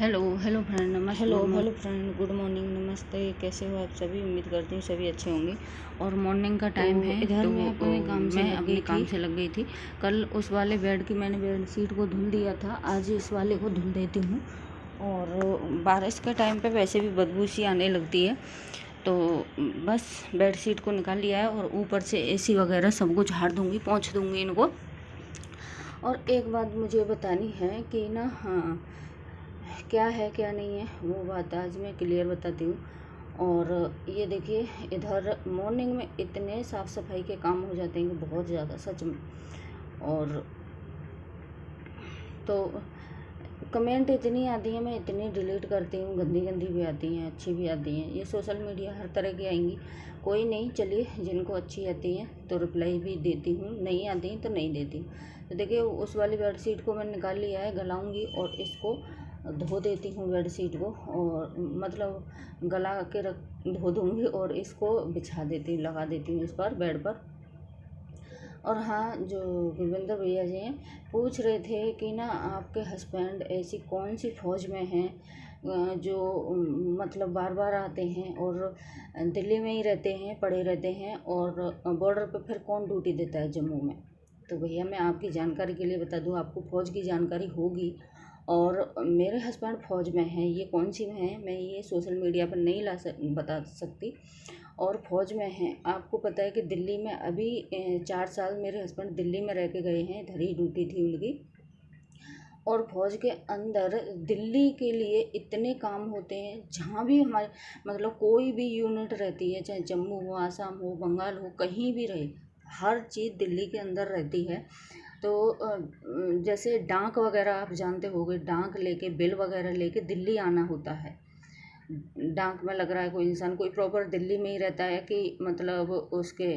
Hello hello friend, नमस्ते। Hello friend, good morning, नमस्ते। कैसे हो आप सभी? उम्मीद करती हूँ सभी अच्छे होंगे। और मॉर्निंग का टाइम है इधर तो मैं अपने काम से लग गई थी। कल उस वाले बेड की मैंने बेड शीट को धुल दिया था, आज इस वाले को धुल देती हूँ। और बारिश के टाइम पे वैसे भी बदबू सी आने लगती है, तो बस बेड शीट को निकाल लिया है और ऊपर से एसी वगैरह सब कुछ झाड़ दूँगी, पोंछ दूँगी इनको। और एक बात मुझे बतानी है कि ना, हाँ, क्या है क्या नहीं है वो बात आज मैं क्लियर बताती हूँ। और ये देखिए, इधर मॉर्निंग में इतने साफ़ सफाई के काम हो जाते हैं कि बहुत ज़्यादा, सच में। और तो कमेंट इतनी आती है, मैं इतनी डिलीट करती हूँ, गंदी गंदी भी आती हैं, अच्छी भी आती हैं। ये सोशल मीडिया हर तरह की आएंगी, कोई नहीं, चलिए जिनको अच्छी आती हैं तो रिप्लाई भी देती हूँ, नहीं आती हैं तो नहीं देती हूँ। तो देखिए, उस वाली बेडशीट को मैंने निकाल लिया है, गलाऊँगी और इसको धो देती हूँ बेडशीट को, और मतलब गला के धो दूँगी और इसको बिछा देती हूँ, लगा देती हूँ इस पर, बेड पर। और हाँ, जो गुरविंदर भैया जी हैं, पूछ रहे थे कि ना आपके हस्बैंड ऐसी कौन सी फ़ौज में हैं जो मतलब बार बार आते हैं और दिल्ली में ही रहते हैं, पड़े रहते हैं, और बॉर्डर पे फिर कौन ड्यूटी देता है जम्मू में। तो भैया, मैं आपकी जानकारी के लिए बता दूं, आपको फ़ौज की जानकारी होगी। और मेरे हस्बैंड फ़ौज में हैं, ये कौन सी में हैं मैं ये सोशल मीडिया पर नहीं बता सकती। और फ़ौज में हैं, आपको पता है कि दिल्ली में अभी 4 साल मेरे हस्बैंड दिल्ली में रह के गए हैं, इधर ही ड्यूटी थी उनकी। और फ़ौज के अंदर दिल्ली के लिए इतने काम होते हैं, जहाँ भी हमारे मतलब कोई भी यूनिट रहती है, चाहे जम्मू हो, आसाम हो, बंगाल हो, कहीं भी रहे, हर चीज़ दिल्ली के अंदर रहती है। तो जैसे डाक वगैरह आप जानते होंगे, डाक लेके, बिल वगैरह लेके दिल्ली आना होता है। डाक में लग रहा है कोई इंसान, कोई प्रॉपर दिल्ली में ही रहता है कि मतलब उसके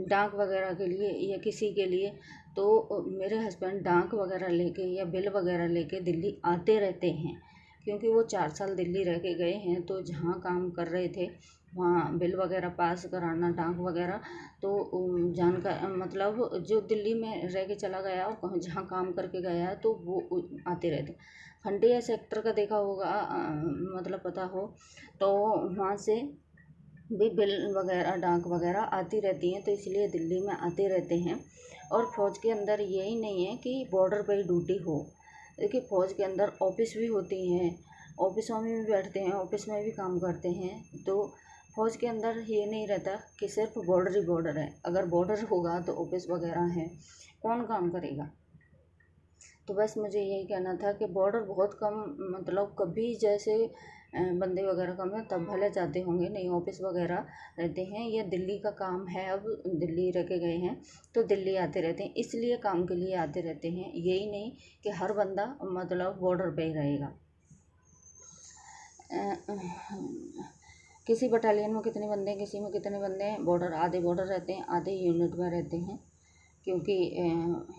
डाक वगैरह के लिए या किसी के लिए, तो मेरे हस्बैंड डाक वगैरह लेके या बिल वगैरह लेके दिल्ली आते रहते हैं। क्योंकि वो 4 साल दिल्ली रह के गए हैं, तो जहाँ काम कर रहे थे वहाँ बिल वगैरह पास कराना, डाक वगैरह, तो मतलब जो दिल्ली में रह के चला गया और जहाँ काम करके गया है, तो वो आते रहते। खंडिया सेक्टर का देखा होगा, मतलब पता हो तो, वहाँ से भी बिल वगैरह, डाक वगैरह आती रहती हैं, तो इसलिए दिल्ली में आते रहते हैं। और फ़ौज के अंदर यही नहीं है कि बॉर्डर पर ही ड्यूटी हो। देखिए, फ़ौज के अंदर ऑफिस भी होती हैं, ऑफिसों में भी बैठते हैं, ऑफिस में भी काम करते हैं। तो फ़ौज के अंदर ये नहीं रहता कि सिर्फ बॉर्डर ही बॉर्डर है। अगर बॉर्डर होगा तो ऑफिस वगैरह हैं, कौन काम करेगा। तो बस मुझे यही कहना था कि बॉर्डर बहुत कम, मतलब कभी जैसे बंदे वगैरह कम है तब भले जाते होंगे, नहीं ऑफिस वगैरह रहते हैं, या दिल्ली का काम है, अब दिल्ली रह के गए हैं तो दिल्ली आते रहते हैं, इसलिए काम के लिए आते रहते हैं। यही नहीं कि हर बंदा मतलब बॉर्डर पे ही रहेगा। किसी बटालियन में कितने बंदे हैं, किसी में कितने बंदे हैं, बॉर्डर, आधे बॉर्डर रहते हैं, आधे यूनिट में रहते हैं, क्योंकि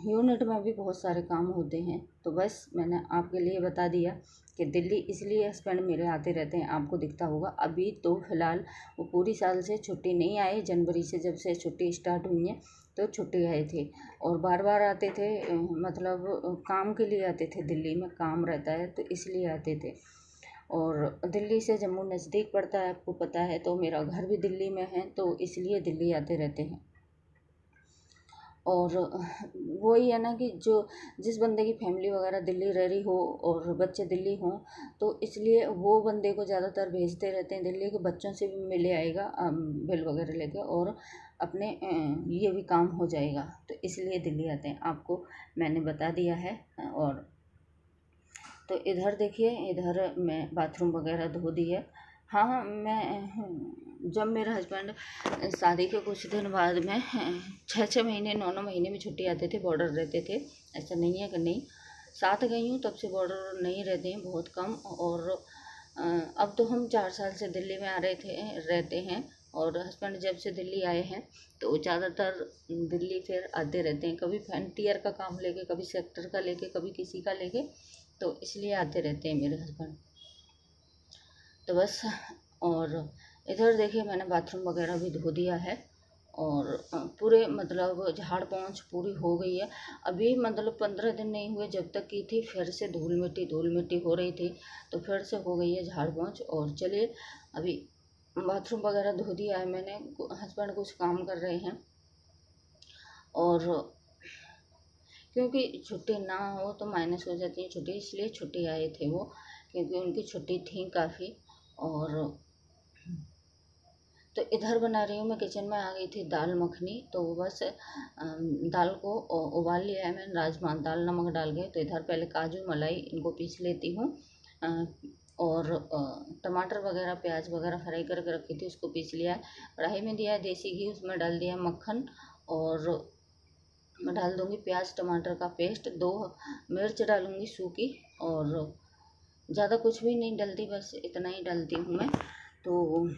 यूनिट में भी बहुत सारे काम होते हैं। तो बस मैंने आपके लिए बता दिया कि दिल्ली इसलिए हस्बैंड मेरे आते रहते हैं, आपको दिखता होगा। अभी तो फ़िलहाल वो पूरी साल से छुट्टी नहीं आए, जनवरी से जब से छुट्टी स्टार्ट हुई है तो छुट्टी आए थे, और बार बार आते थे, मतलब काम के लिए आते थे, दिल्ली में काम रहता है तो इसलिए आते थे। और दिल्ली से जम्मू नज़दीक पड़ता है, आपको पता है, तो मेरा घर भी दिल्ली में है, तो इसलिए दिल्ली आते रहते हैं। और वही है ना कि जो जिस बंदे की फैमिली वगैरह दिल्ली रह रही हो और बच्चे दिल्ली हों, तो इसलिए वो बंदे को ज़्यादातर भेजते रहते हैं दिल्ली, के बच्चों से भी मिले आएगा बिल वगैरह लेके, और अपने ये भी काम हो जाएगा, तो इसलिए दिल्ली आते हैं, आपको मैंने बता दिया है। और तो इधर देखिए, इधर मैं बाथरूम वगैरह धो दी है। हाँ, मैं जब मेरा हस्बैंड शादी के कुछ दिन बाद में 6-6 महीने, 9-9 महीने में छुट्टी आते थे, बॉर्डर रहते थे, ऐसा नहीं है कि नहीं, साथ गई हूँ तब से बॉर्डर नहीं रहते हैं, बहुत कम। और अब तो हम 4 साल से दिल्ली में आ रहे थे, रहते हैं। और हस्बैंड जब से दिल्ली आए हैं तो ज़्यादातर दिल्ली फिर आते रहते हैं, कभी फ्रंटियर का काम लेके, कभी सेक्टर का लेके, कभी किसी का लेके, तो इसलिए आते रहते हैं मेरे हस्बैंड। तो बस, और इधर देखिए, मैंने बाथरूम वगैरह भी धो दिया है। और पूरे मतलब झाड़ पोंछ पूरी हो गई है। अभी मतलब 15 दिन नहीं हुए जब तक की थी, फिर से धूल मिट्टी हो रही थी, तो फिर से हो गई है झाड़ पोंछ। और चलिए अभी बाथरूम वगैरह धो दिया है मैंने, हस्बैंड कुछ काम कर रहे हैं। और क्योंकि छुट्टी ना हो तो माइनस हो जाती है छुट्टी, इसलिए छुट्टी आए थे वो, क्योंकि उनकी छुट्टी थी काफ़ी। और तो इधर बना रही हूँ मैं, किचन में आ गई थी दाल मखनी, तो बस दाल को उबाल लिया है मैंने, राजमा दाल नमक डाल के। तो इधर पहले काजू मलाई इनको पीस लेती हूँ, और टमाटर वगैरह प्याज वगैरह फ्राई करके रखी थी, उसको पीस लिया है। कढ़ाई में दिया है देसी घी, उसमें डाल दिया मक्खन, और मैं डाल दूँगी प्याज टमाटर का पेस्ट, 2 मिर्च डालूँगी सूखी, और ज़्यादा कुछ भी नहीं डलती, बस इतना ही डालती हूँ मैं। तो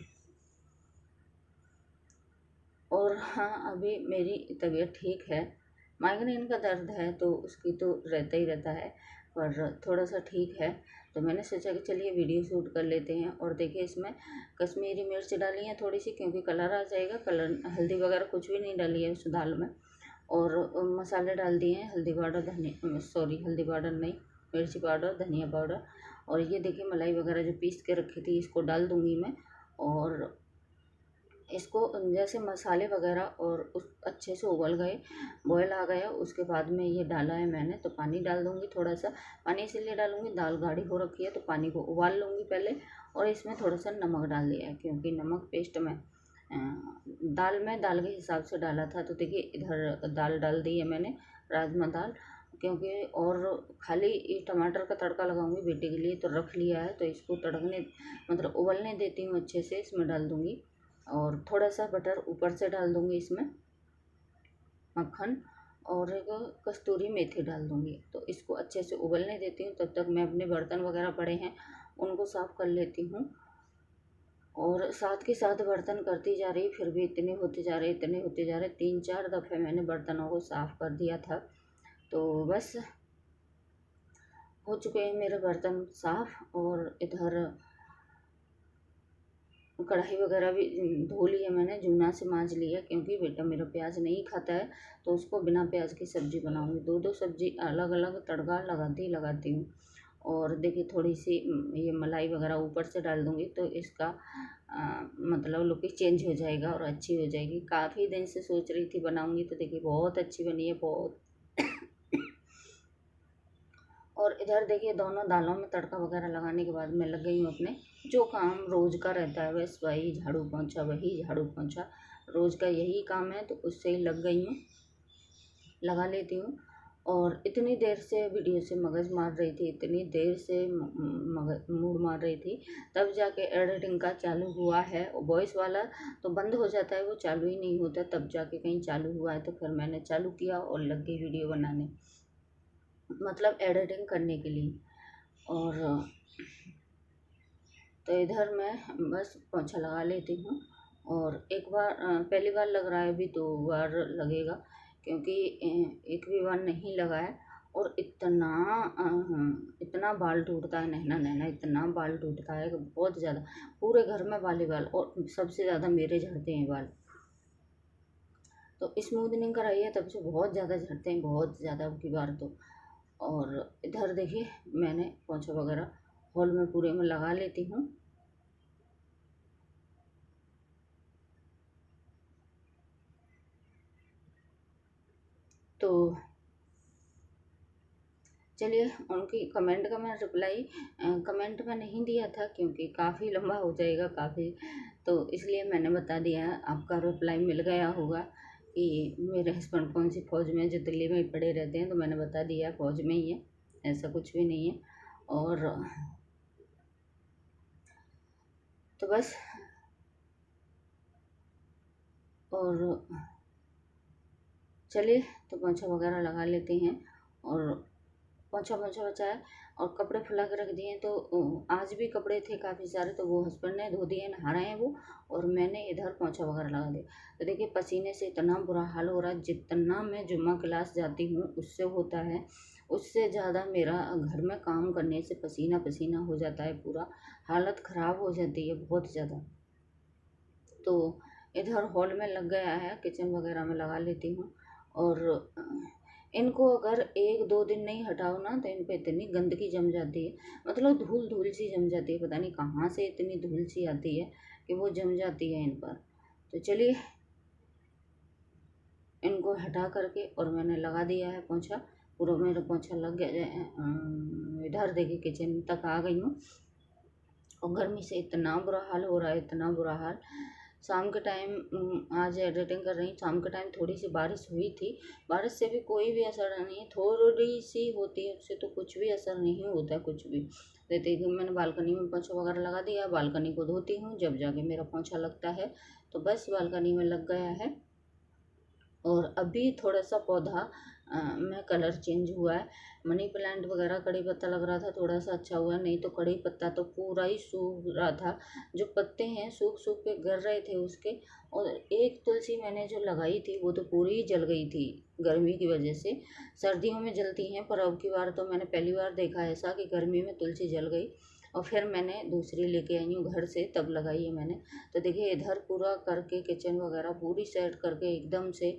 और हाँ, अभी मेरी तबीयत ठीक है, माइग्रेन का दर्द है तो उसकी तो रहता ही रहता है, पर थोड़ा सा ठीक है। तो मैंने सोचा कि चलिए वीडियो शूट कर लेते हैं। और देखिए इसमें कश्मीरी मिर्च डाली है थोड़ी सी, क्योंकि कलर आ जाएगा, कलर हल्दी वगैरह कुछ भी नहीं डाली है उस दाल में। और मसाले डाल दिए हैं, हल्दी पाउडर हल्दी पाउडर नहीं, मिर्ची पाउडर धनिया पाउडर। और ये देखिए मलाई वगैरह जो पीस के रखी थी इसको डाल दूँगी मैं। और इसको जैसे मसाले वगैरह और उस अच्छे से उबल गए, बॉयल आ गया, उसके बाद में ये डाला है मैंने। तो पानी डाल दूँगी थोड़ा सा, पानी इसीलिए डालूँगी दाल गाढ़ी हो रखी है, तो पानी को उबाल लूँगी पहले। और इसमें थोड़ा सा नमक डाल दिया है, क्योंकि नमक पेस्ट में दाल के हिसाब से डाला था। तो देखिए इधर दाल डाल दी है मैंने, राजमा दाल, क्योंकि और खाली ये टमाटर का तड़का लगाऊंगी बेटे के लिए, तो रख लिया है। तो इसको तड़कने मतलब उबलने देती हूँ अच्छे से, इसमें डाल दूँगी। और थोड़ा सा बटर ऊपर से डाल दूँगी इसमें, मक्खन, और एक कस्तूरी मेथी डाल दूँगी। तो इसको अच्छे से उबलने देती हूँ, तब तक मैं अपने बर्तन वगैरह पड़े हैं उनको साफ़ कर लेती हूँ। और साथ के साथ बर्तन करती जा रही, फिर भी इतने होते जा रहे 3-4 दफ़े मैंने बर्तनों को साफ़ कर दिया था। तो बस हो चुके हैं मेरे बर्तन साफ़। और इधर कढ़ाई वगैरह भी धो ली है मैंने, जूना से मांज लिया, क्योंकि बेटा मेरा प्याज नहीं खाता है, तो उसको बिना प्याज की सब्ज़ी बनाऊँगी। 2-2 सब्ज़ी अलग अलग तड़का लगाती हूँ। और देखिए थोड़ी सी ये मलाई वगैरह ऊपर से डाल दूँगी, तो इसका मतलब लुक ही चेंज हो जाएगा और अच्छी हो जाएगी। काफ़ी दिन से सोच रही थी बनाऊँगी, तो देखिए बहुत अच्छी बनी है, बहुत। और इधर देखिए दोनों दालों में तड़का वगैरह लगाने के बाद मैं लग गई हूँ अपने जो काम रोज़ का रहता है, बस वही झाड़ू पोंछा रोज़ का यही काम है, तो उससे ही लग गई हूँ, लगा लेती हूँ। और इतनी देर से वीडियो से मगज़ मार रही थी, इतनी देर से मूड मार रही थी, तब जाके एडिटिंग का चालू हुआ है। वॉइस वाला तो बंद हो जाता है, वो चालू ही नहीं होता, तब जाके कहीं चालू हुआ है। तो फिर मैंने चालू किया और लग गई वीडियो बनाने, मतलब एडिटिंग करने के लिए। और तो इधर मैं बस पोंछा लगा लेती हूँ। और एक बार पहली बार लग रहा है, अभी 2 बार लगेगा, क्योंकि एक भी बार नहीं लगा है। और इतना बाल टूटता है, नैना इतना बाल टूटता है कि बहुत ज़्यादा, पूरे घर में बाल ही बाल, और सबसे ज़्यादा मेरे झड़ते हैं बाल। तो स्मूदनिंग कराई है तब से बहुत ज़्यादा झड़ते हैं, बहुत ज़्यादा अब की बार तो। और इधर देखिए मैंने पोंछा वगैरह हॉल में पूरे में लगा लेती हूँ। तो चलिए उनकी कमेंट का मैं रिप्लाई कमेंट में नहीं दिया था, क्योंकि काफ़ी लंबा हो जाएगा काफ़ी, तो इसलिए मैंने बता दिया है। आपका रिप्लाई मिल गया होगा कि मेरे हस्बैंड कौन सी फ़ौज में, जो दिल्ली में ही पड़े रहते हैं, तो मैंने बता दिया फ़ौज में ही है, ऐसा कुछ भी नहीं है। और तो बस, और चलिए तो पोंछा वगैरह लगा लेते हैं। और पोंछा बचा है, और कपड़े फुला के रख दिए हैं। तो आज भी कपड़े थे काफ़ी सारे, तो वो हस्बैंड ने धो दिए, नहा रहे हैं वो, और मैंने इधर पोंछा वगैरह लगा दिया। तो देखिए पसीने से इतना बुरा हाल हो रहा है, जितना मैं जुम्मा क्लास जाती हूँ उससे होता है, उससे ज़्यादा मेरा घर में काम करने से पसीना पसीना हो जाता है, पूरा हालत ख़राब हो जाती है बहुत ज़्यादा। तो इधर हॉल में लग गया है, किचन वगैरह में लगा लेती हूँ। और इनको अगर 1-2 दिन नहीं हटाओ ना तो इन पे इतनी गंदगी जम जाती है, मतलब धूल धूल सी जम जाती है, पता नहीं कहाँ से इतनी धूल सी आती है कि वो जम जाती है इन पर। तो चलिए इनको हटा करके और मैंने लगा दिया है पोंछा, पूरा मेरा पोंछा लग गया। इधर देखिए किचन तक आ गई हूँ और गर्मी से इतना बुरा हाल हो रहा है, इतना बुरा हाल। शाम के टाइम आज एडिटिंग कर रही, शाम के टाइम थोड़ी सी बारिश हुई थी, बारिश से भी कोई भी असर नहीं है, थोड़ी सी होती है उससे तो कुछ भी असर नहीं होता कुछ भी। देखिए कि मैंने बालकनी में पोंछा वगैरह लगा दिया, बालकनी को धोती हूँ जब जाके मेरा पोंछा लगता है। तो बस बालकनी में लग गया है। और अभी थोड़ा सा पौधा में कलर चेंज हुआ है, मनी प्लांट वगैरह कड़ी पत्ता लग रहा था थोड़ा सा अच्छा हुआ, नहीं तो कड़ी पत्ता तो पूरा ही सूख रहा था, जो पत्ते हैं सूख सूख के गिर रहे थे उसके। और एक तुलसी मैंने जो लगाई थी वो तो पूरी ही जल गई थी गर्मी की वजह से। सर्दियों में जलती हैं पर अब की बार तो मैंने पहली बार देखा ऐसा कि गर्मी में तुलसी जल गई। और फिर मैंने दूसरी लेके आई हूँ घर से, तब लगाई है मैंने। तो देखिए इधर पूरा करके किचन वगैरह पूरी सेट करके एकदम से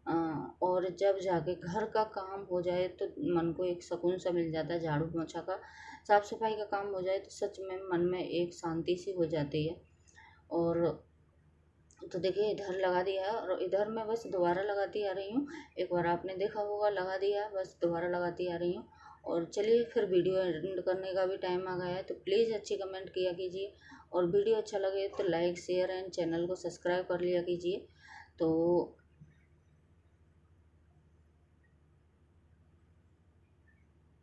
और जब जाके घर का काम हो जाए तो मन को एक सुकून सा मिल जाता है। झाड़ू पोंछा का साफ सफाई का काम हो जाए तो सच में मन में एक शांति सी हो जाती है। और तो देखिए इधर लगा दिया है और इधर मैं बस दोबारा लगाती आ रही हूँ, एक बार आपने देखा होगा लगा दिया, बस दोबारा लगाती आ रही हूँ। और चलिए फिर वीडियो एडिट करने का भी टाइम आ गया है, तो प्लीज़ अच्छी कमेंट किया कीजिए और वीडियो अच्छा लगे तो लाइक शेयर एंड चैनल को सब्सक्राइब कर लिया कीजिए। तो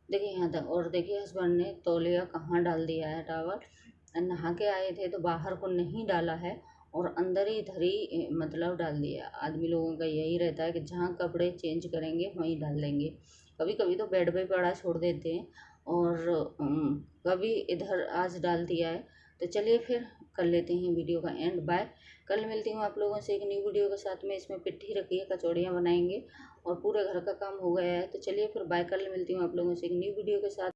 देखिए यहाँ तक, और देखिए हस्बैंड ने तौलिया कहाँ डाल दिया है टॉवल, नहा के आए थे तो बाहर को नहीं डाला है और अंदर ही इधर ही मतलब डाल दिया। आदमी लोगों का यही रहता है कि जहाँ कपड़े चेंज करेंगे वहीं डाल देंगे, कभी कभी तो बेड पे पड़ा छोड़ देते हैं और कभी इधर आज डाल दिया है। तो चलिए फिर कर लेते हैं वीडियो का एंड, बाय। कल मिलती हूँ आप लोगों से एक न्यू वीडियो के साथ में। इसमें पिट्ठी रखी है, कचौड़ियाँ बनाएंगे और पूरे घर का काम हो गया है। तो चलिए फिर बाय, कल मिलती हूँ आप लोगों से एक न्यू वीडियो के साथ।